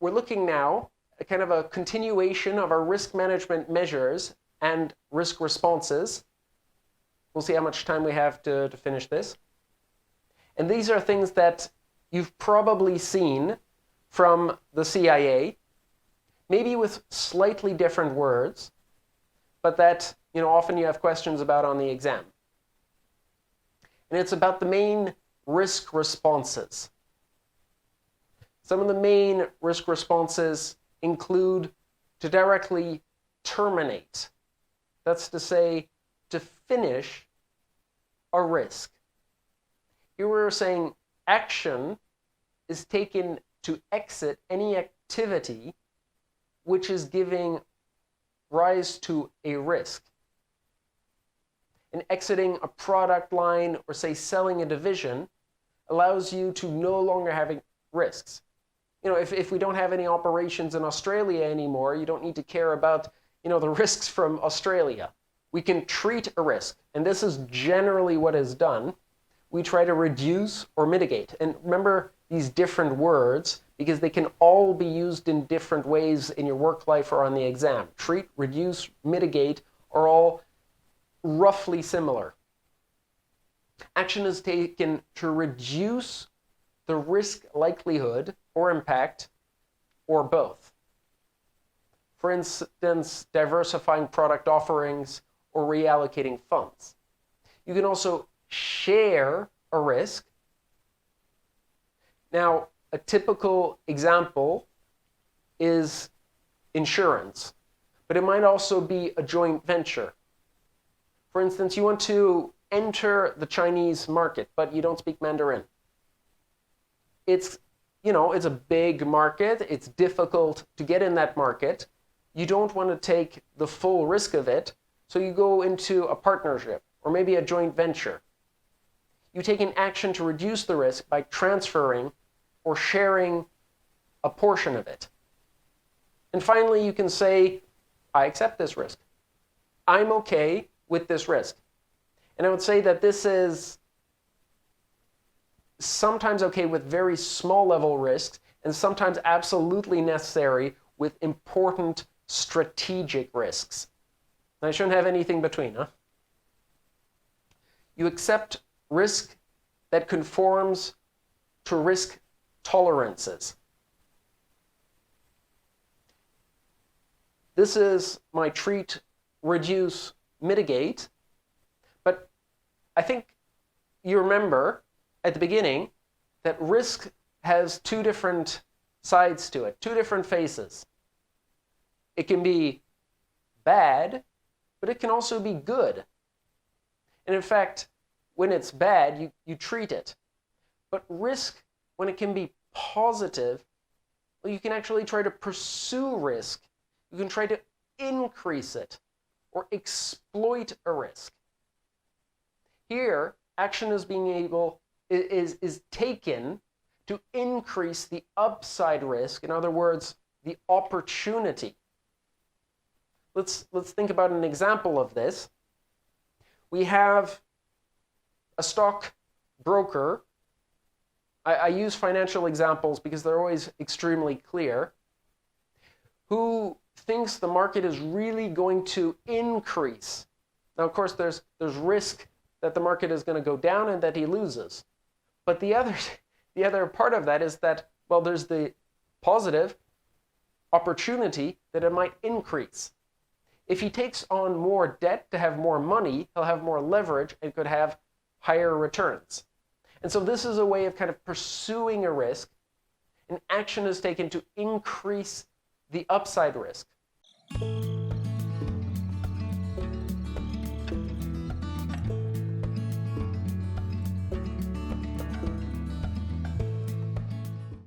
we're looking now at kind of a continuation of our risk management measures and risk responses. We'll see how much time we have to finish this. And these are things that you've probably seen from the CIA, maybe with slightly different words, but that often you have questions about on the exam. And it's about the main risk responses. Some of the main risk responses include to directly terminate. That's to say, to finish a risk. Here we're saying action is taken to exit any activity which is giving rise to a risk. And exiting a product line or, say, selling a division allows you to no longer have risks. If we don't have any operations in Australia anymore, you don't need to care about, the risks from Australia. We can treat a risk, and this is generally what is done. We try to reduce or mitigate. And remember these different words, because they can all be used in different ways in your work life or on the exam. Treat, reduce, mitigate are all roughly similar. Action is taken to reduce the risk likelihood or impact, or both. For instance, diversifying product offerings or reallocating funds. You can also share a risk. Now, a typical example is insurance, but it might also be a joint venture. For instance, you want to enter the Chinese market, but you don't speak Mandarin. It's a big market. It's difficult to get in that market. You don't want to take the full risk of it, so you go into a partnership or maybe a joint venture. You take an action to reduce the risk by transferring or sharing a portion of it. And finally, you can say, I accept this risk. I'm okay with this risk. And I would say that this is sometimes okay with very small level risks and sometimes absolutely necessary with important strategic risks. And I shouldn't have anything between, huh? You accept risk that conforms to risk tolerances. This is my treat, reduce, mitigate. But I think you remember at the beginning that risk has two different sides to it, two different faces. It can be bad, but it can also be good. And in fact, when it's bad, you treat it. But risk, when it can be positive, well, you can actually try to pursue risk. You can try to increase it or exploit a risk. Here, action is taken to increase the upside risk. In other words, the opportunity. Let's think about an example of this. We have a stock broker. I use financial examples because they're always extremely clear, who thinks the market is really going to increase. Now, of course, there's risk that the market is going to go down and that he loses. But the other part of that is that, well, there's the positive opportunity that it might increase. If he takes on more debt to have more money, he'll have more leverage and could have higher returns. And so this is a way of kind of pursuing a risk, and action is taken to increase the upside risk.